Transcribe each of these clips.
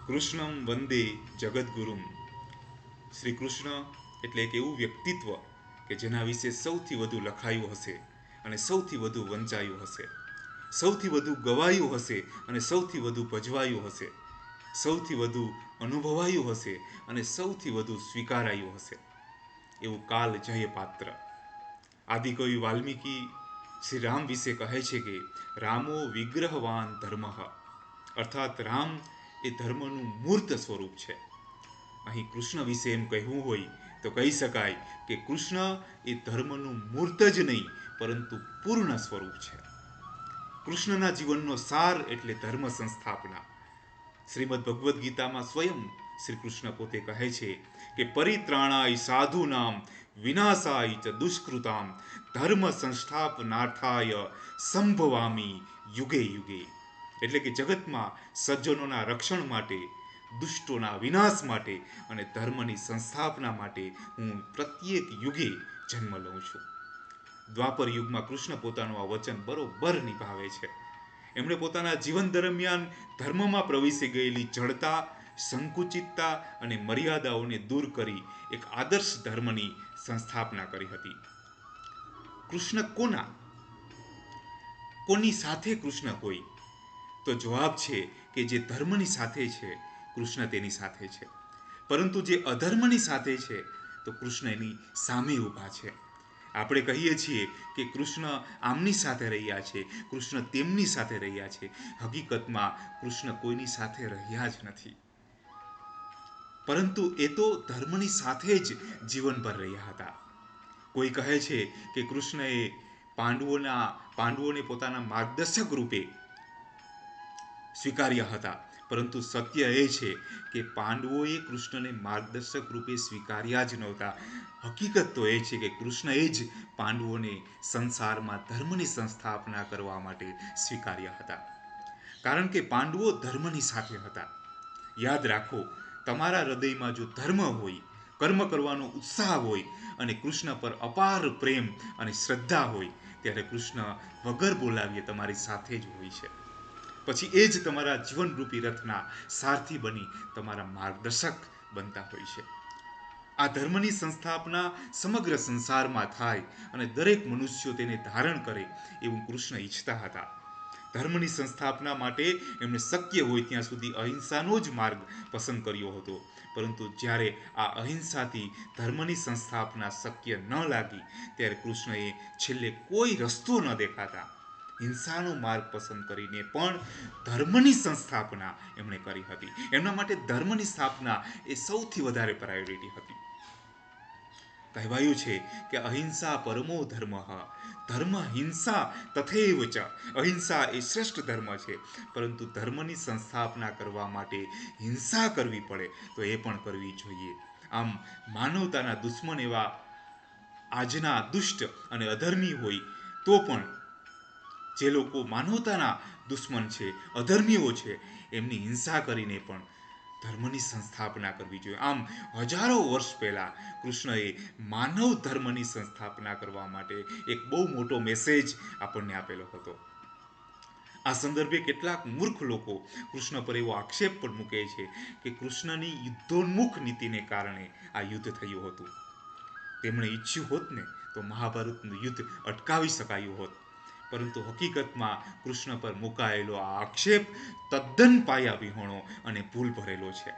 કૃષ્ણમ વંદે જગદગુરુમ. શ્રી કૃષ્ણ એટલે એક એવું વ્યક્તિત્વ કે જેના વિશે સૌથી વધુ લખાયું હશે અને સૌથી વધુ વંચાયું હશે, સૌથી વધુ ગવાયું હશે અને સૌથી વધુ ભજવાયું હશે, સૌથી વધુ અનુભવાયું હશે અને સૌથી વધુ સ્વીકારાયું હશે એવું કાલ જય પાત્ર. આદિકવિ વાલ્મીકી શ્રી રામ વિશે કહે છે કે રામો વિગ્રહવાન ધર્મ, અર્થાત રામ એ ધર્મનું મૂર્ત સ્વરૂપ છે. અહીં કૃષ્ણ વિશે એમ કહેવું હોય તો કહી શકાય કે કૃષ્ણ એ ધર્મનું મૂર્ત જ નહીં પરંતુ પૂર્ણ સ્વરૂપ છે. કૃષ્ણના જીવનનો સાર એટલે ધર્મ સંસ્થાપના. શ્રીમદ ભગવદ્ ગીતામાં સ્વયં શ્રી કૃષ્ણ પોતે કહે છે કે પરિત્રાણાય સાધુનામ વિનાશાય ચ દુષ્કૃતામ ધર્મ સંસ્થાપનાર્થાય સંભવામી યુગે યુગે. એટલે કે જગતમાં સજ્જનોના રક્ષણ માટે, દુષ્ટોના વિનાશ માટે અને ધર્મની સંસ્થાપના માટે હું પ્રત્યેક યુગે જન્મ લઉં છું. દ્વાપર યુગમાં કૃષ્ણ પોતાનું આ વચન બરોબર નિભાવે છે. એમણે પોતાના જીવન દરમિયાન ધર્મમાં પ્રવેશી ગયેલી જડતા, સંકુચિતતા અને મર્યાદાઓને દૂર કરી એક આદર્શ ધર્મની સંસ્થાપના કરી હતી. કૃષ્ણ કોની સાથે કૃષ્ણ હોય? તો જવાબ છે કે જે ધર્મની સાથે છે કૃષ્ણ તેની સાથે છે, પરંતુ જે અધર્મની સાથે છે તો કૃષ્ણ એની સામે ઊભા છે. આપણે કહીએ છીએ કે કૃષ્ણ આમની સાથે રહ્યા છે, કૃષ્ણ તેમની સાથે રહ્યા છે. હકીકતમાં કૃષ્ણ કોઈની સાથે રહ્યા જ નથી, પરંતુ એ તો ધર્મની સાથે જ જીવનભર રહ્યા હતા. કોઈ કહે છે કે કૃષ્ણએ પાંડવોને પોતાના માર્ગદર્શક રૂપે સ્વીકાર્યા હતા, પરંતુ સત્ય એ છે કે પાંડવોએ કૃષ્ણને માર્ગદર્શક રૂપે સ્વીકાર્યા જ નહોતા. હકીકત તો એ છે કે કૃષ્ણ એ જ પાંડવોને સંસારમાં ધર્મની સંસ્થાપના કરવા માટે સ્વીકાર્યા હતા, કારણ કે પાંડવો ધર્મની સાથે હતા. યાદ રાખો, તમારા હૃદયમાં જો ધર્મ હોય, કર્મ કરવાનો ઉત્સાહ હોય અને કૃષ્ણ પર અપાર પ્રેમ અને શ્રદ્ધા હોય, ત્યારે કૃષ્ણ વગર બોલાવીએ તમારી સાથે જ હોય છે. પછી એ જ તમારા જીવનરૂપી રથના સારથી બની તમારા માર્ગદર્શક બનતા હોય છે. આ ધર્મની સંસ્થાપના સમગ્ર સંસારમાં થાય અને દરેક મનુષ્યો તેને ધારણ કરે એવું કૃષ્ણ ઈચ્છતા હતા. ધર્મની સંસ્થાપના માટે એમણે શક્ય હોય ત્યાં સુધી અહિંસાનો જ માર્ગ પસંદ કર્યો હતો, પરંતુ જ્યારે આ અહિંસાથી ધર્મની સંસ્થાપના શક્ય ન લાગી ત્યારે કૃષ્ણએ છેલ્લે કોઈ રસ્તો ન દેખાતા હિંસાનો માર્ગ પસંદ કરીને પણ ધર્મની સંસ્થાપના એમણે કરી હતી. એમના માટે ધર્મની સ્થાપના એ સૌથી વધારે પ્રાયોરિટી હતી. કહેવાયું છે કે અહિંસા પરમો ધર્મ, ધર્મ હિંસા તથૈવ ચ. અહિંસા એ શ્રેષ્ઠ ધર્મ છે, પરંતુ ધર્મની સંસ્થાપના કરવા માટે હિંસા કરવી પડે તો એ પણ કરવી જોઈએ. આમ માનવતાના દુશ્મન એવા આજના દુષ્ટ અને અધર્મી હોય તો પણ જે લોકો માનવતાના દુશ્મન છે, અધર્મીઓ છે, એમની હિંસા કરીને પણ ધર્મની સંસ્થાપના કરવી જોઈએ. આમ હજારો વર્ષ પહેલા કૃષ્ણએ માનવ ધર્મની સંસ્થાપના કરવા માટે એક બહુ મોટો મેસેજ આપણને આપેલો હતો. આ સંદર્ભે કેટલાક મૂર્ખ લોકો કૃષ્ણ પર એવો આક્ષેપ પણ મૂકે છે કે કૃષ્ણની યુદ્ધોન્મુખ નીતિને કારણે આ યુદ્ધ થયું હતું. તેમણે ઈચ્છ્યું હોત ને તો મહાભારતનું યુદ્ધ અટકાવી શકાયું હોત, પરંતુ હકીકતમાં કૃષ્ણ પર મુકાયેલો આ આક્ષેપ તદ્દન પાયા વિહોણો અને ભૂલ ભરેલો છે.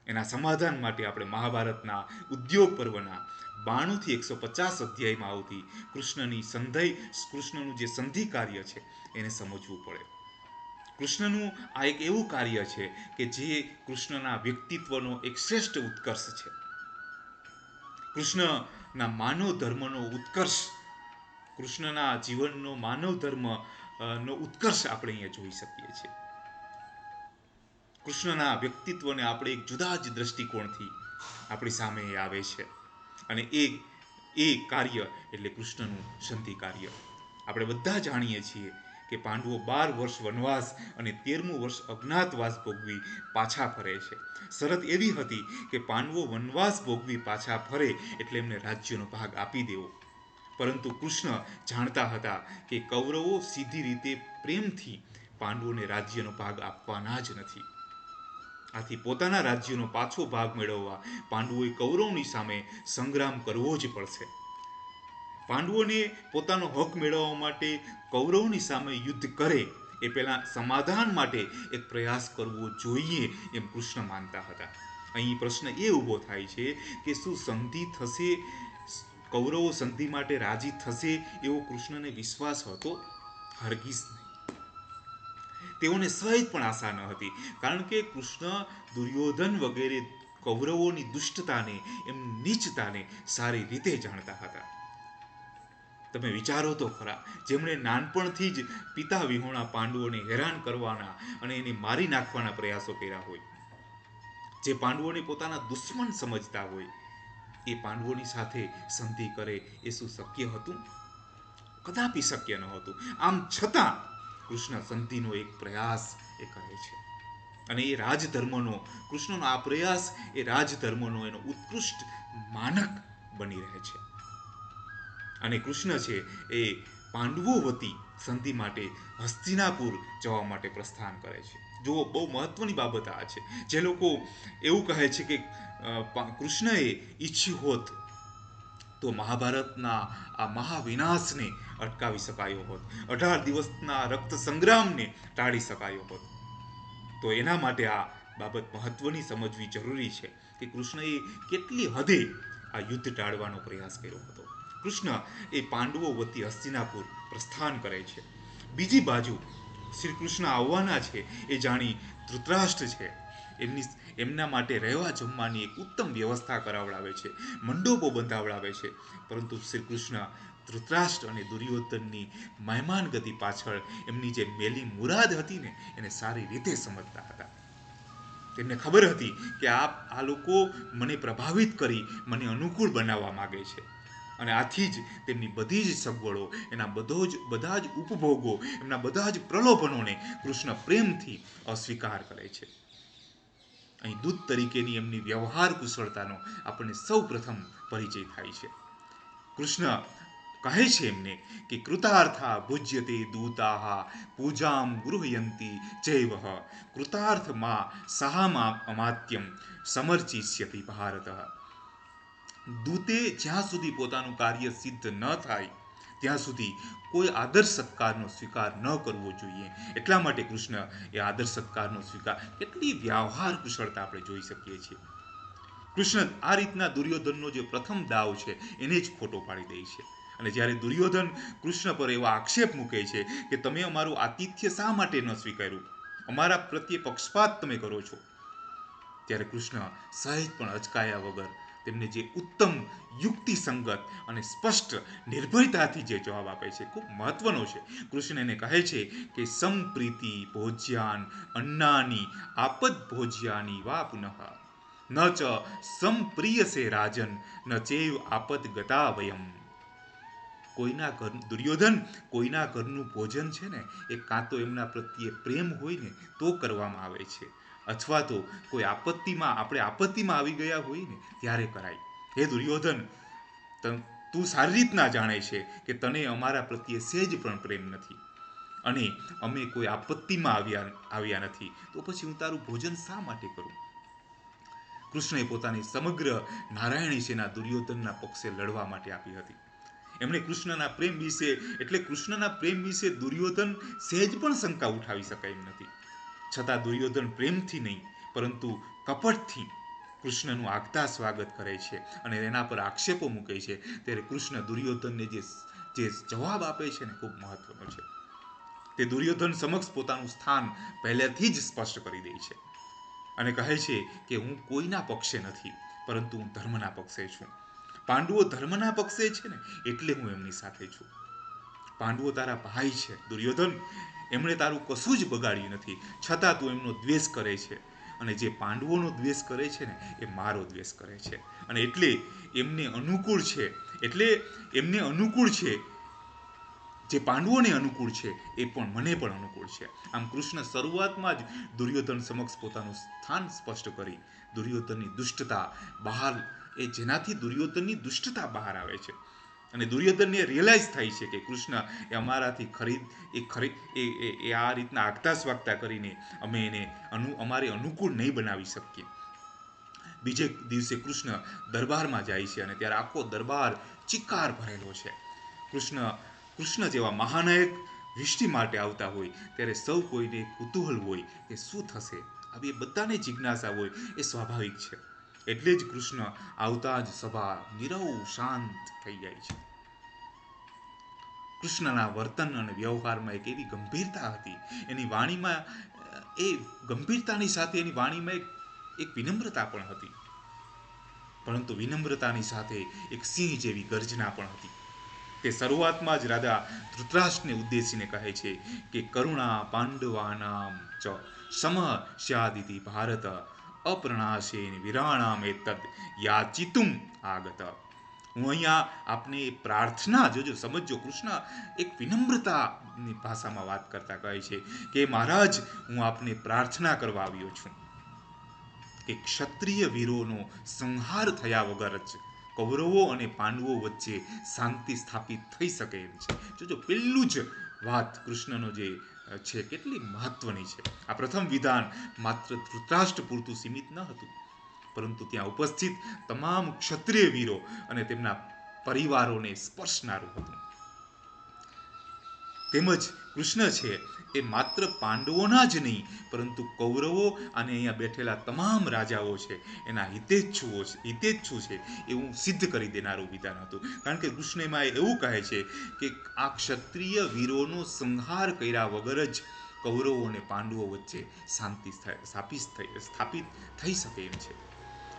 એના સમાધાન માટે આપણે મહાભારતના ઉદ્યોગ પર્વના 92 થી 150 અધ્યાયમાં આવતી કૃષ્ણનું જે સંધિ કાર્ય છે એને સમજવું પડે. કૃષ્ણનું આ એક એવું કાર્ય છે કે જે કૃષ્ણના વ્યક્તિત્વનો એક શ્રેષ્ઠ ઉત્કર્ષ છે. કૃષ્ણના માનવ ધર્મનો ઉત્કર્ષ, કૃષ્ણના જીવનનો માનવ ધર્મ નો ઉત્કર્ષ આપણે અહીંયા જોઈ શકીએ છીએ. કૃષ્ણના વ્યક્તિત્વને આપણે એક જુદા જ દ્રષ્ટિકોણથી આપણી સામે આવે છે, અને એ કાર્ય એટલે કૃષ્ણનું સંધિ કાર્ય. આપણે બધા જાણીએ છીએ કે પાંડવો 12 વર્ષ વનવાસ અને 13મું વર્ષ અજ્ઞાતવાસ ભોગવી પાછા ફરે છે. શરત એવી હતી કે પાંડવો વનવાસ ભોગવી પાછા ફરે એટલે એમને રાજ્યનો ભાગ આપી દેવો, પરંતુ કૃષ્ણ જાણતા હતા કે કૌરવો સીધી રીતે પ્રેમથી પાંડવોને રાજ્યનો ભાગ આપવાના જ નથી. આથી પોતાના રાજ્યનો પાછો ભાગ મેળવવા પાંડવોએ કૌરવની સામે સંગ્રામ કરવો જ પડશે. પાંડવોને પોતાનો હક મેળવવા માટે કૌરવની સામે યુદ્ધ કરે એ પહેલા સમાધાન માટે એક પ્રયાસ કરવો જોઈએ એમ કૃષ્ણ માનતા હતા. અહીં પ્રશ્ન એ ઊભો થાય છે કે શું સંધિ થશે, કૌરવો સંધિ માટે રાજી થશે એવો કૃષ્ણને વિશ્વાસ હતો? હરગીઝ નહીં. તેઓને સહેજ પણ આશા ન હતી, કારણ કે કૃષ્ણ દુર્યોધન વગેરે કૌરવોની દુષ્ટતાને, એમની નીચતાને સારી રીતે જાણતા હતા. તમે વિચારો તો ખરા, જેમણે નાનપણથી જ પિતા વિહોણા પાંડવોને હેરાન કરવાના અને એને મારી નાખવાના પ્રયાસો કર્યા હોય, જે પાંડવોને પોતાના દુશ્મન સમજતા હોય, એ પાંડવોની સાથે સંધિ કરે એ શું શક્ય હતું? કદાપી શક્ય ન હતું. આમ છતાં કૃષ્ણ સંધિનો એક પ્રયાસ એ કરે છે, અને એ રાજધર્મનો, કૃષ્ણનો આ પ્રયાસ એ રાજધર્મનો એનો ઉત્કૃષ્ટ માનક બની રહે છે. અને કૃષ્ણ છે એ પાંડવો વતી સંધિ માટે હસ્તિનાપુર જવા માટે પ્રસ્થાન કરે છે. જુઓ, બહુ મહત્વની બાબત આ છે. જે લોકો એવું કહે છે કે કૃષ્ણએ ઈચ્છ્યું હોત તો મહાભારતના આ મહાવિનાશને અટકાવી શકાયો હોત, 18 દિવસના રક્ત સંગ્રામને ટાળી શકાયો હોત. તો એના માટે આ બાબત મહત્વની સમજવી જરૂરી છે કે કૃષ્ણએ કેટલી હદે આ યુદ્ધ ટાળવાનો પ્રયાસ કર્યો હતો. કૃષ્ણ એ પાંડવો વતી હસ્તિનાપુર પ્રસ્થાન કરે છે. બીજી બાજુ શ્રી કૃષ્ણ આવવાના છે એ જાણી ધૃતરાષ્ટ્ર છે એમના માટે રહેવા જમવાની એક ઉત્તમ વ્યવસ્થા કરાવડાવે છે, મંડપો બંધાવડાવે છે. પરંતુ શ્રી કૃષ્ણ ધૃતરાષ્ટ્ર અને દુર્યોધનની મહેમાનગતિ પાછળ એમની જે મેલી મુરાદ હતી ને, એને સારી રીતે સમજતા હતા. તેમને ખબર હતી કે આ લોકો મને પ્રભાવિત કરી મને અનુકૂળ બનાવવા માંગે છે, અને આથી જ તેમની બધી જ સગવડો, એના બધા જ ઉપભોગો, એમના બધા જ પ્રલોભનોને કૃષ્ણ પ્રેમથી અસ્વીકાર કરે છે. અહીં દૂત તરીકેની એમની વ્યવહાર કુશળતાનો આપણને સૌ પ્રથમ પરિચય થાય છે. કૃષ્ણ કહે છે એમને કે કૃતાર્થા ભુજ્યતે દૂતાહ પૂજામ ગૃહયંતી ચૈવ કૃતાર્થ મા સહામા અમાત્યમ સમર્ચિષ્યતિ ભારત. દૂતે જ્યાં સુધી પોતાનું કાર્ય સિદ્ધ ન થાય ત્યાં સુધી કોઈ આદર સત્કારનો સ્વીકાર ન કરવો જોઈએ. એટલા માટે કૃષ્ણ એ આદર સત્કારનો સ્વીકાર, કેટલી વ્યવહાર કુશળતા આપણે જોઈ શકીએ છીએ. કૃષ્ણ આ રીતના દુર્યોધનનો જે પ્રથમ દાવ છે એને જ ખોટો પાડી દે છે. અને જ્યારે દુર્યોધન કૃષ્ણ પર એવા આક્ષેપ મૂકે છે કે તમે અમારું આતિથ્ય શા માટે ન સ્વીકાર્યું, અમારા પ્રત્યે પક્ષપાત તમે કરો છો, ત્યારે કૃષ્ણ સહેજ પણ અચકાયા વગર તેમને જે ઉત્તમ યુક્તિસંગત અને સ્પષ્ટ નિર્ભયતાથી જે જવાબ આપે છે, ખૂબ મહત્વનો છે. કૃષ્ણ એને કહે છે કે સંપ્રીતિ ભોજ્યાન અન્નાની આપદ ભોજ્યાની વા પુનઃ ન ચ સંપ્રિયસે રાજન ન ચૈવ આપદ ગતા વયમ. કોઈના ઘર, દુર્યોધન, કોઈના ઘરનું ભોજન છે ને એ કાં તો એમના પ્રત્યે પ્રેમ હોય ને તો કરવામાં આવે છે, અથવા તો કોઈ આપણે આપત્તિમાં આવી ગયા હોય ને ત્યારે કરાય. હે દુર્યોધન, તું સારી રીતના જાણે છે કે તને અમારા પ્રત્યે સહેજ પણ પ્રેમ નથી, અને અમે કોઈ આપત્તિમાં આવ્યા નથી, તો પછી હું તારું ભોજન શા માટે કરું? કૃષ્ણએ પોતાની સમગ્ર નારાયણી સેના દુર્યોધનના પક્ષે લડવા માટે આપી હતી. એમણે કૃષ્ણના પ્રેમ વિશે, એટલે કૃષ્ણના પ્રેમ વિશે દુર્યોધન સહેજ પણ શંકા ઉઠાવી શકાય એમ નથી. છતાં દુર્યોધન પ્રેમથી નહીં પરંતુ કપટથી કૃષ્ણનું આગતા સ્વાગત કરે છે અને એના પર આક્ષેપો મૂકે છે. ત્યારે કૃષ્ણ દુર્યોધનને જે જવાબ આપે છે ને, ખૂબ મહત્વનો છે. તે દુર્યોધન સમક્ષ પોતાનું સ્થાન પહેલેથી જ સ્પષ્ટ કરી દે છે અને કહે છે કે હું કોઈના પક્ષે નથી, પરંતુ હું ધર્મના પક્ષે છું. પાંડવો ધર્મના પક્ષે છે ને એટલે હું એમની સાથે છું. પાંડવો તારા ભાઈ છે દુર્યોધન, એમણે તારું કશું જ બગાડ્યું નથી, છતાં તું એમનો દ્વેષ કરે છે, અને જે પાંડવોનો દ્વેષ કરે છે ને એ મારો દ્વેષ કરે છે, અને એટલે એમને અનુકૂળ છે, જે પાંડવોને અનુકૂળ છે એ પણ મને પણ અનુકૂળ છે. આમ કૃષ્ણ શરૂઆતમાં જ દુર્યોધન સમક્ષ પોતાનું સ્થાન સ્પષ્ટ કરી દુર્યોધનની દુષ્ટતા બહાર, એ જેનાથી દુર્યોધનની દુષ્ટતા બહાર આવે છે, અને દુર્યોધનને રિયલાઇઝ થાય છે કે કૃષ્ણ એ અમારાથી એ આ રીતના આગતા સ્વાગતા કરીને અમે એને અમારે અનુકૂળ નહીં બનાવી શકીએ. બીજે દિવસે કૃષ્ણ દરબારમાં જાય છે અને ત્યારે આખો દરબાર ચિક્કાર ભરેલો છે. કૃષ્ણ જેવા મહાનાયક વિષ્ટિ માટે આવતા હોય ત્યારે સૌ કોઈને કુતૂહલ હોય કે શું થશે. આવી બધાને જિજ્ઞાસા હોય એ સ્વાભાવિક છે. એટલે જ કૃષ્ણ આવતા જ સભા નીરવ શાંત થઈ જાય છે. કૃષ્ણના વર્તન અને વ્યવહારમાં એક એવી ગંભીરતા હતી, એની વાણીમાં એ ગંભીરતાની સાથે એની વાણીમાં એક વિનમ્રતા પણ હતી, પરંતુ વિનમ્રતાની સાથે એક સિંહ જેવી ગર્જના પણ હતી. તે શરૂઆતમાં જ રાજા ધૃતરાષ્ટ્રને ઉદ્દેશીને કહે છે કે કરુણા પાંડવાનામ ચ સમ સ્યાદિતિ ભારત અપ્રણાશેન વિરાણામ એતદ યાચિતુમ આગત. હું અહીંયા આપને પ્રાર્થના જોજો, સમજો, કૃષ્ણ એક વિનમ્રતાની ભાષામાં વાત કરતા કહે છે કે મહારાજ, હું આપને પ્રાર્થના કરવા આવ્યો છું કે ક્ષત્રિય વીરોનો સંહાર થયા વગર જ કૌરવો અને પાંડવો વચ્ચે શાંતિ સ્થાપિત થઈ શકે એમ છે. જોજો, પેલું જ વાત કૃષ્ણનો જે છે કેટલી મહત્વની છે. આ પ્રથમ વિધાન માત્ર ધૃતરાષ્ટ્ર પૂરતું સીમિત ન હતું, પરંતુ ત્યાં ઉપસ્થિત તમામ ક્ષત્રિય વીરો અને તેમના પરિવારોને સ્પર્શનારું હતું. તેમજ કૃષ્ણ છે એ માત્ર પાંડવોના જ નહીં, પરંતુ કૌરવો અને અહીંયા બેઠેલા તમામ રાજાઓ છે એના હિતેચ્છુ છે એવું સિદ્ધ કરી દેનારું વિધાન હતું. કારણ કે કૃષ્ણ એમાં એવું કહે છે કે આ ક્ષત્રિય વીરોનો સંહાર કર્યા વગર જ કૌરવો અને પાંડવો વચ્ચે શાંતિ સ્થાપિત થઈ શકે એમ છે.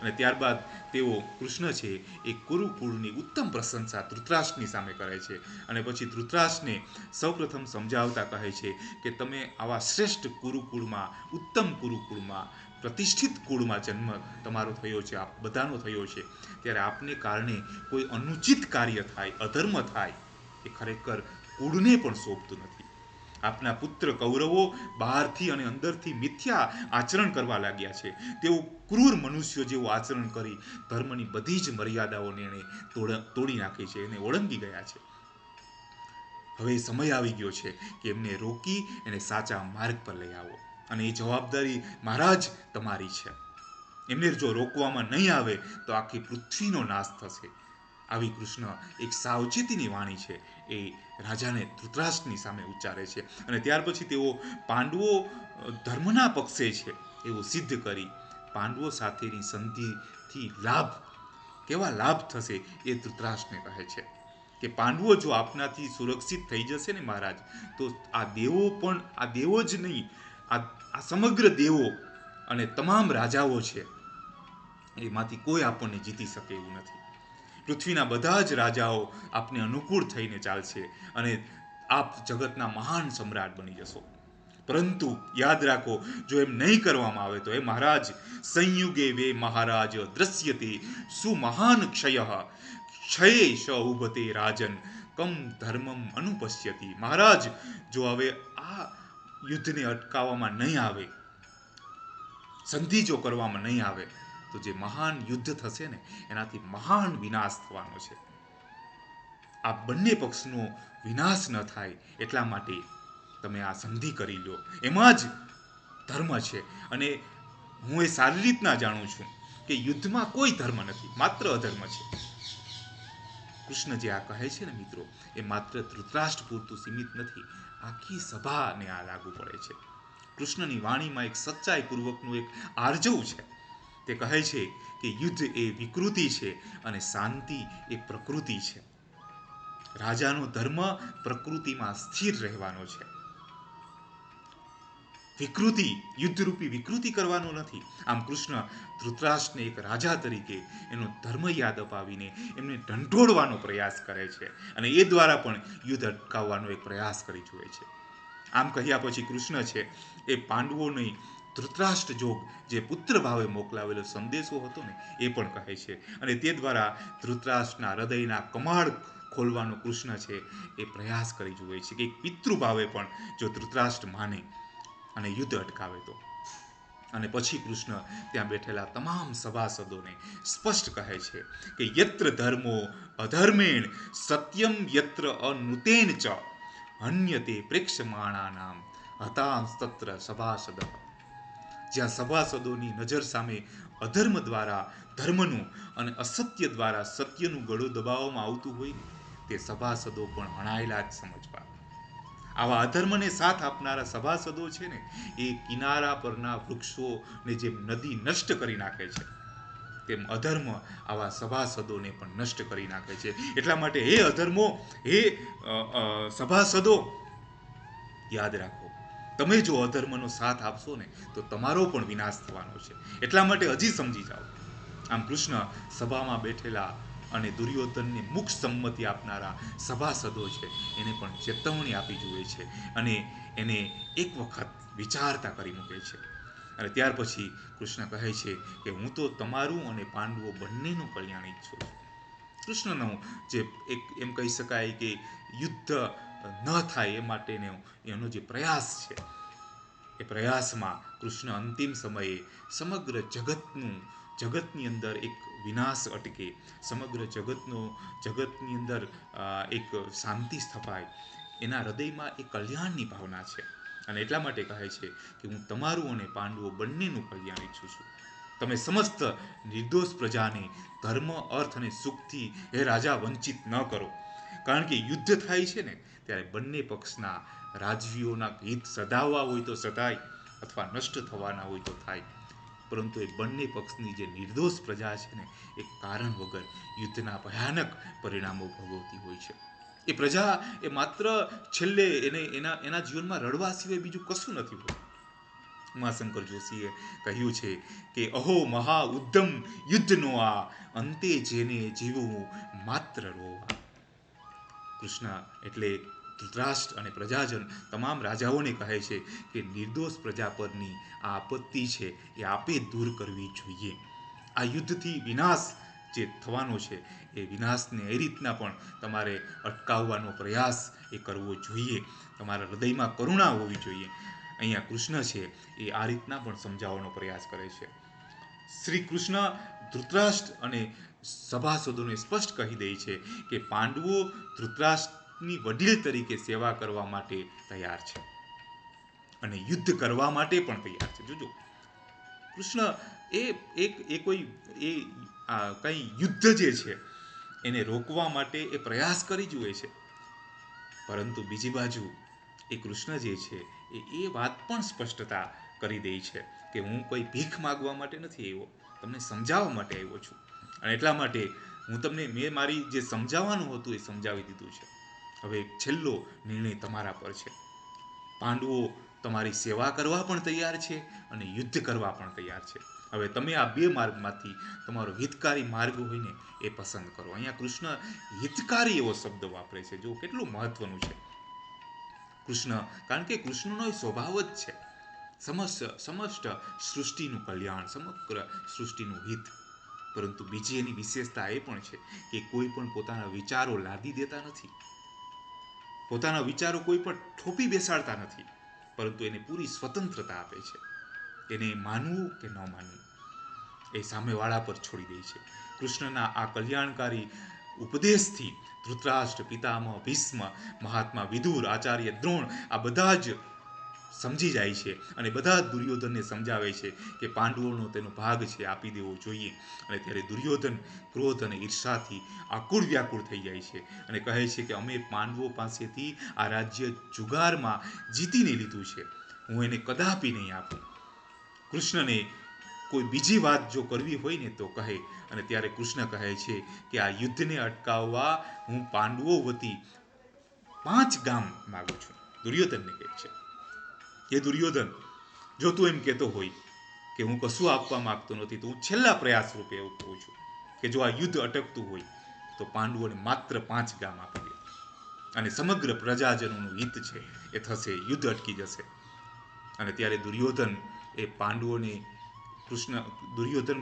અને ત્યારબાદ તેઓ કૃષ્ણ છે એ કુરુકુળની ઉત્તમ પ્રશંસા ધૃતરાષ્ટ્રની સામે કરે છે. અને પછી ધૃતરાષ્ટ્રને સૌપ્રથમ સમજાવતા કહે છે કે તમે આવા શ્રેષ્ઠ કુરુકુળમાં, ઉત્તમ કુરુકુળમાં, પ્રતિષ્ઠિત કુળમાં જન્મ તમારો થયો છે, આપ બધાનો થયો છે, ત્યારે આપને કારણે કોઈ અનુચિત કાર્ય થાય, અધર્મ થાય, એ ખરેખર કુળને પણ શોભતું નથી. આપના પુત્ર કૌરવો બહારથી અને અંદરથી મિથ્યા આચરણ કરવા લાગ્યા છે. તેઓ ક્રૂર મનુષ્યો જેવું આચરણ કરી ધર્મની બધી જ મર્યાદાઓને એને તોડી નાખી છે, એને ઓળંગી ગયા છે. હવે સમય આવી ગયો છે કે એમને રોકી એને સાચા માર્ગ પર લઈ આવો, અને એ જવાબદારી મહારાજ તમારી છે. એમને જો રોકવામાં નહીં આવે તો આખી પૃથ્વીનો નાશ થશે. આવી કૃષ્ણ એક સાવચેતીની વાણી છે એ રાજાને ધૃતરાષ્ટ્રની સામે ઉચ્ચારે છે. અને ત્યાર પછી તેઓ પાંડવો ધર્મના પક્ષે છે એવું સિદ્ધ કરી પાંડવો સાથેની સંધિથી કેવા લાભ થશે એ ધૃતરાષ્ટ્રને કહે છે કે પાંડવો જો આપનાથી સુરક્ષિત થઈ જશે ને મહારાજ, તો આ દેવો જ નહીં, આ સમગ્ર દેવો અને તમામ રાજાઓ છે એમાંથી કોઈ આપણને જીતી શકે એવું નથી. પૃથ્વીના બધા જ રાજાઓ આપને અનુકૂળ થઈને ચાલશે અને આપ જગતના મહાન સમ્રાટ બની જશો. પરંતુ યાદ રાખો, જો એમ નહીં કરવામાં આવે તો એ મહારાજ સંયુગે વે મહારાજ દ્રશ્યતે સુમહાન ક્ષયે શ ઉભતે રાજન કમ ધર્મમ અનુપશ્યતિ. મહારાજ, જો હવે આ યુદ્ધને અટકાવવામાં નહીં આવે, સંધિ જો કરવામાં નહીં આવે, તો જે મહાન યુદ્ધ થશે ને એનાથી મહાન વિનાશ થવાનો છે. આ બંને પક્ષનો વિનાશ ન થાય એટલા માટે તમે આ સંધિ કરી લો, એમાં જ ધર્મ છે. અને હું એ સારી રીતના જાણું છું કે યુદ્ધમાં કોઈ ધર્મ નથી, માત્ર અધર્મ છે. કૃષ્ણ જે આ કહે છે ને મિત્રો, એ માત્ર ધૃતરાષ્ટ્ર પૂરતું સીમિત નથી, આખી સભાને આ લાગુ પડે છે. કૃષ્ણની વાણીમાં એક સચ્ચાઈ પૂર્વકનું એક આર્જવ છે. તે કહે છે કે યુદ્ધ એ વિકૃતિ છે અને શાંતિ એ પ્રકૃતિ છે. રાજાનો ધર્મ પ્રકૃતિમાં સ્થિર રહેવાનો છે. યુદ્ધરૂપી વિકૃતિ કરવાનો નથી. આમ કૃષ્ણ ધૃતરાષ્ટ્રને એક રાજા તરીકે એનો ધર્મ યાદ અપાવીને એમને ઢંઢોળવાનો પ્રયાસ કરે છે, અને એ દ્વારા પણ યુદ્ધ અટકાવવાનો એક પ્રયાસ કરી જુએ છે. આમ કહ્યા પછી કૃષ્ણ છે એ પાંડવોની ધૃતરાષ્ટ્ર જોગ જે પુત્ર ભાવે મોકલાવેલો સંદેશો હતો ને એ પણ કહે છે, અને તે દ્વારા ધૃતરાષ્ટ્રના હૃદયના કમાડ ખોલવાનો કૃષ્ણ છે એ પ્રયાસ કરી જુએ છે કે પિતૃભાવે પણ જો ધૃતરાષ્ટ્ર માને અને યુદ્ધ અટકાવે તો. અને પછી કૃષ્ણ ત્યાં બેઠેલા તમામ સભાસદોને સ્પષ્ટ કહે છે કે યત્ર ધર્મો અધર્મેણ સત્યમ યત્ર અનુતેન ચ હન્યતે પ્રેક્ષમાણાનામ હતાંસ્તત્ર સભાસદ. જ્યાં સભાસદોની નજર સામે અધર્મ દ્વારા ધર્મનું અને અસત્ય દ્વારા સત્યનું ગળું દબાવવામાં આવતું હોય તે સભાસદો પણ હણાયેલા જ સમજવા. આવા અધર્મને સાથ આપનારા સભાસદો છે ને એ કિનારા પરના વૃક્ષોને જેમ નદી નષ્ટ કરી નાખે છે તેમ અધર્મ આવા સભાસદોને પણ નષ્ટ કરી નાખે છે. એટલા માટે હે અધર્મો, હે સભાસદો, યાદ રાખો, તમે જો અધર્મનો સાથ આપશો ને તો તમારો પણ વિનાશ થવાનો છે. એટલા માટે હજી સમજી જાઓ. આમ કૃષ્ણ સભામાં બેઠેલા અને દુર્યોધનને મુખ સંમતિ આપનારા સભાસદો છે એને પણ ચેતવણી આપી જુએ છે અને એને એક વખત વિચારતા કરી મૂકે છે. અને ત્યાર પછી કૃષ્ણ કહે છે કે હું તો તમારું અને પાંડવો બંનેનું કલ્યાણ ઈચ્છું છું. કૃષ્ણનો જે એક એમ કહી શકાય કે યુદ્ધ ન થાય એ માટેનો એનો જે પ્રયાસ છે એ પ્રયાસમાં કૃષ્ણ અંતિમ સમયે સમગ્ર જગતની અંદર એક વિનાશ અટકે, સમગ્ર જગતની અંદર એક શાંતિ સ્થપાય, એના હૃદયમાં એ કલ્યાણની ભાવના છે. અને એટલા માટે કહે છે કે હું તમારું અને પાંડવો બંનેનું કલ્યાણ ઈચ્છું છું. તમે સમસ્ત નિર્દોષ પ્રજાને ધર્મ, અર્થ અને સુખથી હે રાજા વંચિત ન કરો. કારણ કે યુદ્ધ થાય છે ને ત્યારે બંને પક્ષના રાજવીઓના હિત સદાવવા હોય તો સદાય અથવા નષ્ટ થવાના હોય તો થાય, પરંતુ એ બંને પક્ષની જે નિર્દોષ પ્રજા છે ને એ કારણ વગર યુદ્ધના ભયાનક પરિણામો ભોગવતી હોય છે. એ પ્રજા એ માત્ર છેલ્લે એના જીવનમાં રડવા સિવાય બીજું કશું નથી હોતું. ઉમાશંકર જોશીએ કહ્યું છે કે અહો મહા ઉદ્દમ યુદ્ધનો આ, અંતે જેને જીવવું માત્ર રોવા. કૃષ્ણ એટલે ધૃતરાષ્ટ્ર અને પ્રજાજન તમામ રાજાઓને કહે છે કે નિર્દોષ પ્રજા પરની આ આપત્તિ છે એ આપે દૂર કરવી જોઈએ. આ યુદ્ધથી વિનાશ જે થવાનો છે એ વિનાશને એ રીતના પણ તમારે અટકાવવાનો પ્રયાસ એ કરવો જોઈએ. તમારા હૃદયમાં કરુણા હોવી જોઈએ. અહીંયા કૃષ્ણ છે એ આ રીતના પણ સમજાવવાનો પ્રયાસ કરે છે. શ્રી કૃષ્ણ ધૃતરાષ્ટ્ર અને સભાસદોને સ્પષ્ટ કહી દે છે કે પાંડવો ધૃતરાષ્ટ્રની વડીલ તરીકે સેવા કરવા માટે તૈયાર છે અને યુદ્ધ કરવા માટે પણ તૈયાર છે. જોજો, કૃષ્ણ કઈ યુદ્ધ જે છે એને રોકવા માટે એ પ્રયાસ કરી જુએ છે, પરંતુ બીજી બાજુ એ કૃષ્ણ જે છે એ વાત પણ સ્પષ્ટતા કરી દે છે કે હું કોઈ ભીખ માગવા માટે નથી આવ્યો, તમને સમજાવવા માટે આવ્યો છું. અને એટલા માટે મેં મારી જે સમજાવવાનું હતું એ સમજાવી દીધું છે. હવે છેલ્લો નિર્ણય તમારા પર છે. પાંડવો તમારી સેવા કરવા પણ તૈયાર છે અને યુદ્ધ કરવા પણ તૈયાર છે. હવે તમે આ બે માર્ગમાંથી તમારો હિતકારી માર્ગ હોય ને એ પસંદ કરો. અહીંયા કૃષ્ણ હિતકારી એવો શબ્દ વાપરે છે. જો કેટલું મહત્વનું છે કૃષ્ણ, કારણ કે કૃષ્ણનો એ સ્વભાવ જ છે સમસ્ત સૃષ્ટિનું કલ્યાણ, સમગ્ર સૃષ્ટિનું હિત. પરંતુ બીજી એની વિશેષતા એ પણ છે કે કોઈ પણ પોતાના વિચારો લાદી દેતા નથી, પોતાના વિચારો કોઈ પણ થોપી બેસાડતા નથી, પરંતુ એને પૂરી સ્વતંત્રતા આપે છે. એને માનવું કે ન માનવું એ સામેવાળા પર છોડી દે છે. કૃષ્ણના આ કલ્યાણકારી ઉપદેશથી ધૃતરાષ્ટ્ર, પિતામહ ભીષ્મ, મહાત્મા વિદુર, આચાર્ય દ્રોણ આ બધા જ સમજી જાય છે અને બધા દુર્યોધનને સમજાવે છે કે પાંડવોનો તેનો ભાગ છે આપી દેવો જોઈએ. અને ત્યારે દુર્યોધન ક્રોધ અને ઈર્ષાથી આકુળ વ્યાકુળ થઈ જાય છે અને કહે છે કે અમે પાંડવો પાસેથી આ રાજ્ય જુગારમાં જીતીને લીધું છે, હું એને કદાપી નહીં આપું. કૃષ્ણને કોઈ બીજી વાત જો કરવી હોય ને તો કહે. અને ત્યારે કૃષ્ણ કહે છે કે આ યુદ્ધને અટકાવવા હું પાંડવો વતી 5 ગામ માગું છું. દુર્યોધનને કહે છે કે દુર્યોધન, જો તું એમ કહેતો હોય કે હું કશું આપવા માંગતો નથી તો હું છેલ્લા પ્રયાસ રૂપે એવું કહું છું કે જો આ યુદ્ધ અટકતું હોય તો પાંડવોને માત્ર 5 ગામ આપી દે અને સમગ્ર પ્રજાજનોનું હિત છે એ થશે, યુદ્ધ અટકી જશે. અને ત્યારે દુર્યોધન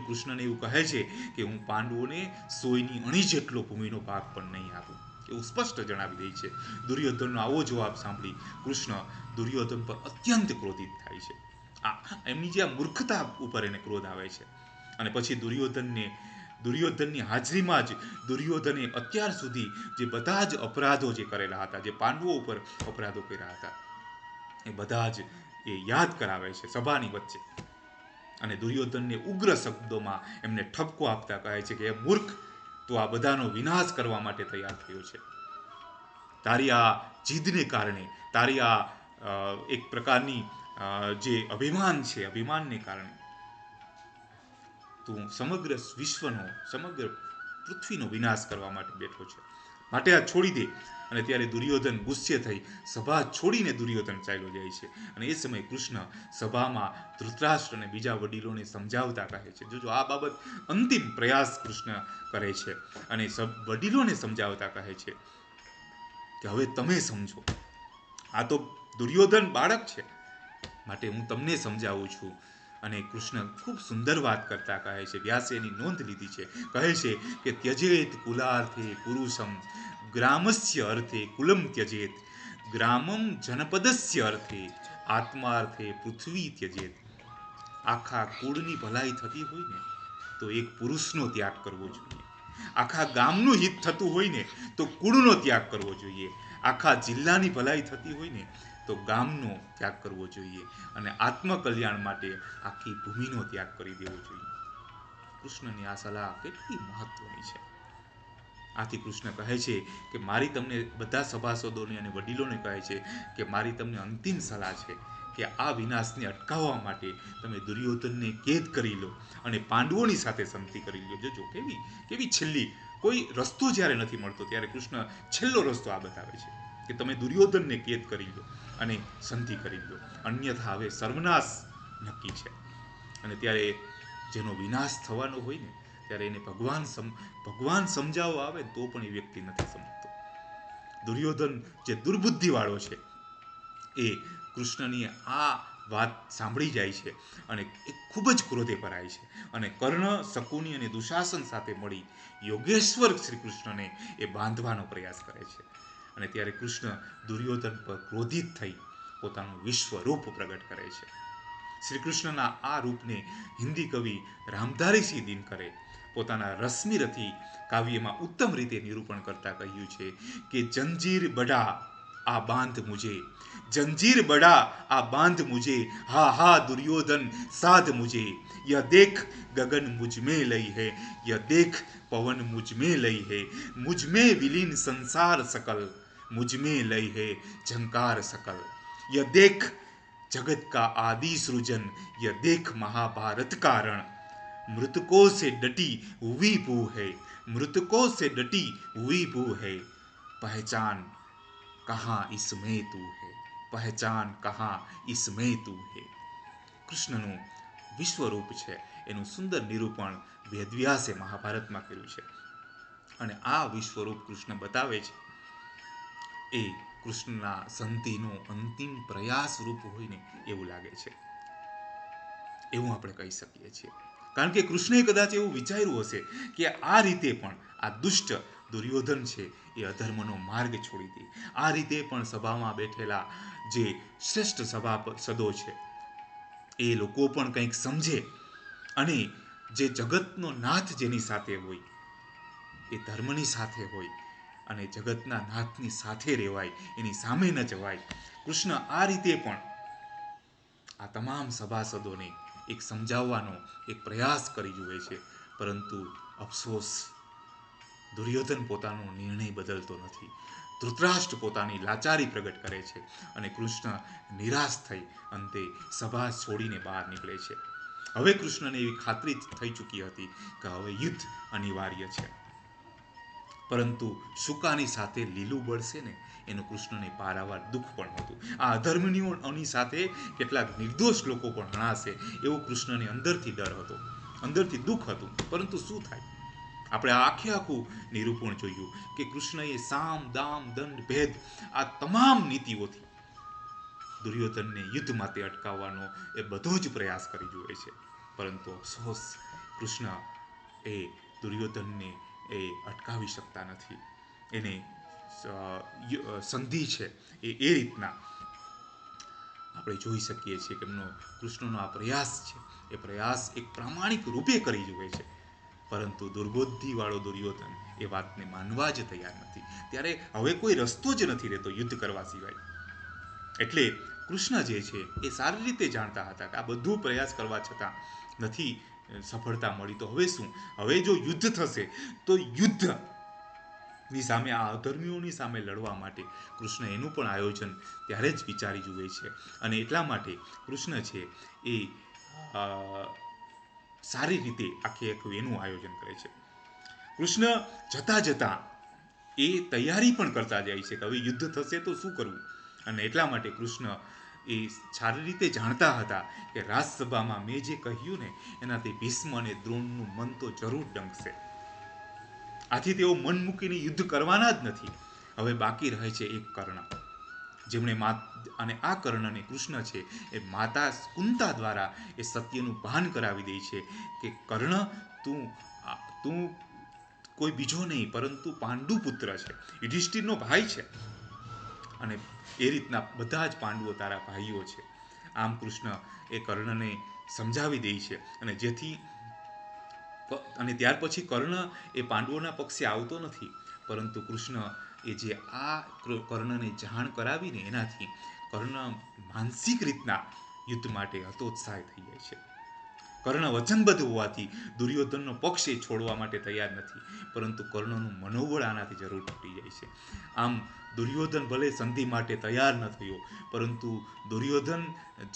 કૃષ્ણને એવું કહે છે કે હું પાંડવોને 100ની અણી જેટલો ભૂમિનો ભાગ પણ નહીં આપું, એવું સ્પષ્ટ જણાવી દે છે. દુર્યોધનનો આવો જવાબ સાંભળી કૃષ્ણ દુર્યોધન પર અત્યંત ક્રોધિત થાય છે એમની જે આ મૂર્ખતા ઉપર એને ક્રોધ આવે છે. અને પછી દુર્યોધનની હાજરીમાં જ દુર્યોધને અત્યાર સુધી જે બધા જ અપરાધો જે કરેલા હતા, જે પાંડવો ઉપર અપરાધો કર્યા હતા, એ બધા જ એ યાદ કરાવે છે સભાની વચ્ચે. અને દુર્યોધનને ઉગ્ર શબ્દોમાં એમને ઠપકો આપતા કહે છે કે એ મૂર્ખ, તો આ બધાનો વિનાશ કરવા માટે તૈયાર થયો છે. તારી આ જીદને કારણે, તારી આ એક પ્રકારની જે અભિમાન છે, અભિમાનને કારણે તું સમગ્ર વિશ્વનો, સમગ્ર પૃથ્વીનો વિનાશ કરવા માટે બેઠો છે. માટે આ છોડી દે. અને ત્યારે દુર્યોધન ગુસ્સે થઈ સભા છોડીને દુર્યોધન ચાલ્યો જાય છે. અને એ સમયે કૃષ્ણ સભામાં ધૃતરાષ્ટ્ર અને બીજા વડીલોને સમજાવતા કહે છે. જોજો આ બાબત અંતિમ પ્રયાસ કૃષ્ણ કરે છે અને વડીલોને સમજાવતા કહે છે કે હવે તમે સમજો, આ તો દુર્યોધન બાળક છે, માટે હું તમને સમજાવું છું. અને કૃષ્ણ ખૂબ સુંદર વાત કરતા કહે છે, વ્યાસે એની નોંધ લીધી છે. કહે છે કે ત્યજેત કુલાર્થે પુરુષમ ગ્રામસ્ય અર્થે કુલમ ત્યજેત ગ્રામમ જનપદસ્ય અર્થે આત્માર્થે પૃથ્વી ત્યજેત. આખા કુળની ભલાઈ થતી હોય ને તો એક પુરુષનો ત્યાગ કરવો જોઈએ. આખા ગામનું હિત થતું હોય ને તો કુળનો ત્યાગ કરવો જોઈએ. આખા જિલ્લાની ભલાઈ થતી હોય ને તો ગામનો ત્યાગ કરવો જોઈએ. અને આત્મકલ્યાણ માટે આખી ભૂમિનો ત્યાગ કરી દેવો જોઈએ. કૃષ્ણની આ સલાહ કેટલી મહત્વની છે. આથી કૃષ્ણ કહે છે કે મારી તમને, બધા સભાસદોને અને વડીલોને કહે છે કે મારી તમને અંતિમ સલાહ છે કે આ વિનાશને અટકાવવા માટે તમે દુર્યોધનને કેદ કરી લો અને પાંડવોની સાથે સંધિ કરી લો. જોજો કેવી કેવી છેલ્લી, કોઈ રસ્તો જ્યારે નથી મળતો ત્યારે કૃષ્ણ છેલ્લો રસ્તો આ બતાવે છે કે તમે દુર્યોધનને કેદ કરી લો અને સંધિ કરી લો, અન્યથા હવે સર્વનાશ નક્કી છે. અને ત્યારે જેનો વિનાશ થવાનો હોય ને ત્યારે એને ભગવાન સમજાવવા આવે તો પણ એ વ્યક્તિ નથી સમજતો. દુર્યોધન જે દુર્બુદ્ધિવાળો છે એ કૃષ્ણની આ વાત સાંભળી જાય છે અને એ ખૂબ જ ક્રોધે ભરાય છે. અને કર્ણ, શકુની અને દુશાસન સાથે મળી યોગેશ્વર શ્રી કૃષ્ણને એ બાંધવાનો પ્રયાસ કરે છે. અને ત્યારે કૃષ્ણ દુર્યોધન પર ક્રોધિત થઈ પોતાનું વિશ્વરૂપ પ્રગટ કરે છે. શ્રી કૃષ્ણના આ રૂપને હિન્દી કવિ રામધારીસિંહ દિનકરે પોતાના રશ્મિરથી કાવ્યમાં ઉત્તમ રીતે નિરૂપણ કરતા કહ્યું છે કે જંજીર બડા આ બાંધ મુજે, जंजीर बड़ा आ बांध मुझे, हा हा दुर्योधन साध मुझे, यह देख गगन मुझ में लई है, यह देख पवन मुझ में लई है, मुझ में विलीन संसार सकल, मुझ में लई है झंकार सकल, यह देख जगत का आदि सृजन, यह देख महाभारत का रण, मृतकों से डटी हुई भू है, मृतकों से डटी हुई भू है, पहचान कहाँ इसमें तू है, पहचान कहाँ इसमें तू है. કૃષ્ણનું વિશ્વરૂપ છે એનું સુંદર નિરૂપણ વેદવ્યાસે મહાભારતમાં કર્યું છે. અને આ વિશ્વરૂપ કૃષ્ણ બતાવે છે એ કૃષ્ણના સંધિનો અંતિમ પ્રયાસ રૂપ હોય ને એવું લાગે છે, એવું આપણે કહી શકીએ છીએ. કારણ કે કૃષ્ણએ કદાચ એવું વિચાર્યું હશે કે આ રીતે પણ આ દુષ્ટ દુર્યોધન છે એ અધર્મનો માર્ગ છોડી દે, આ રીતે પણ સભામાં બેઠેલા જે શ્રેષ્ઠ સભાસદો છે એ લોકો પણ કંઈક સમજે અને જે જગતનો નાથ જેની સાથે હોય એ ધર્મની સાથે હોય અને જગતના નાથની સાથે રહેવાય, એની સામે ન જવાય. કૃષ્ણ આ રીતે પણ આ તમામ સભાસદોને એક સમજાવવાનો એક પ્રયાસ કરી જુએ છે. પરંતુ અફસોસ દુર્યોધન પોતાનો નિર્ણય બદલતો નથી. ધૃતરાષ્ટ્ર પોતાની લાચારી પ્રગટ કરે છે અને કૃષ્ણ નિરાશ થઈ અંતે સભા છોડીને બહાર નીકળે છે. હવે કૃષ્ણને એવી ખાતરી થઈ ચૂકી હતી કે હવે યુદ્ધ અનિવાર્ય છે. પરંતુ શુકાની સાથે લીલું બળશે ને એનું કૃષ્ણને પારાવાર દુઃખ પણ હતું. આ અધર્મીઓની સાથે કેટલાક નિર્દોષ લોકો પણ હણાશે એવો કૃષ્ણને અંદરથી ડર હતો, અંદરથી દુઃખ હતું. પરંતુ શું થાય, આપણે આખું નિરૂપણ જોયું કે કૃષ્ણએ સામ દામ દંડ ભેદ આ તમામ નીતિઓથી દુર્યોધનને યુદ્ધ માટે અટકાવવાનો એ બધો જ પ્રયાસ કરી જોઈએ છે. પરંતુ અફસોસ કૃષ્ણ એ દુર્યોધનને એ અટકાવી શકતા નથી. એને સંધિ છે એ રીતના આપણે જોઈ શકીએ છીએ કે કૃષ્ણનો આ પ્રયાસ છે એ પ્રયાસ એક પ્રામાણિક રૂપે કરી જુએ છે, પરંતુ દુર્બુદ્ધિવાળો દુર્યોધન એ વાતને માનવા જ તૈયાર નથી. ત્યારે હવે કોઈ રસ્તો જ નથી રહેતો યુદ્ધ કરવા સિવાય. એટલે કૃષ્ણ જે છે એ સારી રીતે જાણતા હતા કે આ બધું પ્રયાસ કરવા છતાં નથી સફળતા મળી, તો હવે શું? હવે જો યુદ્ધ થશે તો યુદ્ધ ની સામે, આ અધર્મીઓની સામે લડવા માટે કૃષ્ણ એનું પણ આયોજન ત્યારે જ વિચારી જુએ છે. અને એટલા માટે કૃષ્ણ છે એ સારી રીતે આખું એનું આયોજન કરે છે. કૃષ્ણ જતા જતા એ તૈયારી પણ કરતા જાય છે કે હવે યુદ્ધ થશે તો શું કરવું. અને એટલા માટે કૃષ્ણ એ સારી રીતે જાણતા હતા કે રાજસભામાં મેં જે કહ્યું ને એનાથી ભીષ્મ અને દ્રોણનું મન તો જરૂર ડંકશે. આથી તેઓ મન મૂકીને યુદ્ધ કરવાના જ નથી. હવે બાકી રહે છે એક કર્ણ, જેમણે અને આ કર્ણને કૃષ્ણ છે એ માતા કુંતા દ્વારા એ સત્યનું ભાન કરાવી દે છે કે કર્ણ, તું કોઈ બીજો નહીં પરંતુ પાંડુ પુત્ર છે, યુધિષ્ઠિરનો ભાઈ છે, અને એ રીતના બધા જ પાંડવો તારા ભાઈઓ છે. આમ કૃષ્ણ એ કર્ણને સમજાવી દે છે, અને જેથી અને ત્યાર પછી કર્ણ એ પાંડવોના પક્ષે આવતો નથી, પરંતુ કૃષ્ણ એ જે આ કર્ણને જાણ કરાવીને એનાથી કર્ણ માનસિક રીતના યુદ્ધ માટે હતોત્સાહ થઈ જાય છે. કર્ણ વચનબદ્ધ હોવાથી દુર્યોધનનો પક્ષ એ છોડવા માટે તૈયાર નથી, પરંતુ કર્ણનું મનોબળ આનાથી જરૂર તૂટી જાય છે. આમ દુર્યોધન ભલે સંધિ માટે તૈયાર ન થયો, પરંતુ દુર્યોધન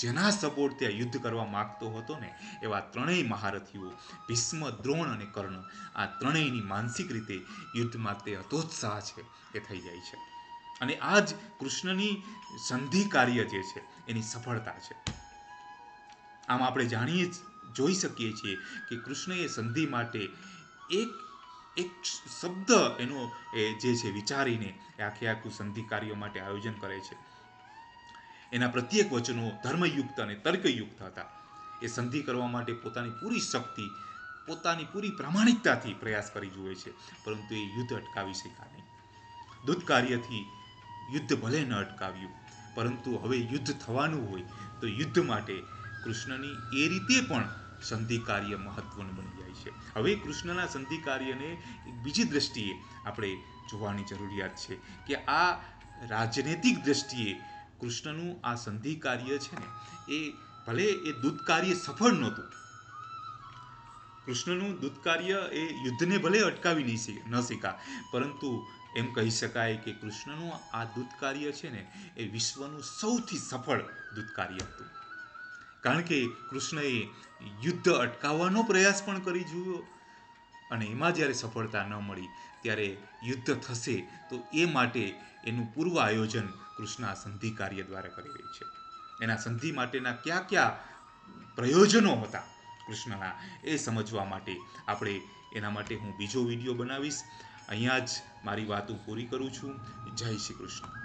જેના સપોર્ટ ત્યાં યુદ્ધ કરવા માંગતો હતો ને, એવા ત્રણેય મહારથીઓ ભીષ્મ, દ્રોણ અને કર્ણ, આ ત્રણેયની માનસિક રીતે યુદ્ધ માટે હતોત્સાહ છે એ થઈ જાય છે. અને આ જ કૃષ્ણની સંધિ કાર્ય જે છે એની સફળતા છે. આમ આપણે જોઈ શકીએ છીએ કે કૃષ્ણએ સંધિ માટે એક શબ્દ એનો જે છે વિચારીને આખું સંધિ કાર્ય માટે આયોજન કરે છે. એના પ્રત્યેક વચનો ધર્મયુક્ત અને તર્કયુક્ત હતા. એ સંધિ કરવા માટે પોતાની પૂરી શક્તિ, પોતાની પૂરી પ્રામાણિકતાથી પ્રયાસ કરી જુએ છે, પરંતુ એ યુદ્ધ અટકાવી શક્યા નહીં. દૂત કાર્યથી યુદ્ધ ભલે ન અટકાવ્યું, પરંતુ હવે યુદ્ધ થવાનું હોય તો યુદ્ધ માટે કૃષ્ણની એ રીતે પણ સંધિ કાર્ય મહત્વનું બની જાય છે. હવે કૃષ્ણના સંધિ કાર્યને એક બીજી દ્રષ્ટિએ આપણે જોવાની જરૂરિયાત છે કે આ રાજનૈતિક દ્રષ્ટિએ કૃષ્ણનું આ સંધિ કાર્ય છે ને, એ ભલે એ દૂત કાર્ય સફળ નહોતું, કૃષ્ણનું દૂત કાર્ય એ યુદ્ધને ભલે અટકાવી ન શક્યા, પરંતુ એમ કહી શકાય કે કૃષ્ણનું આ દૂત કાર્ય છે ને એ વિશ્વનું સૌથી સફળ દૂત કાર્ય હતું. કારણ કે કૃષ્ણએ યુદ્ધ અટકાવવાનો પ્રયાસ પણ કરી જોયો, અને એમાં જ્યારે સફળતા ન મળી ત્યારે યુદ્ધ થશે તો એ માટે એનું પૂર્વ આયોજન કૃષ્ણ આ સંધિ કાર્ય દ્વારા કરી રહી છે. એના સંધિ માટેના કયા કયા પ્રયોજનો હતા કૃષ્ણના, એ સમજવા માટે આપણે એના માટે હું બીજો વિડીયો બનાવીશ. અહીંયા જ મારી વાત હું પૂરી કરું છું. જય શ્રી કૃષ્ણ.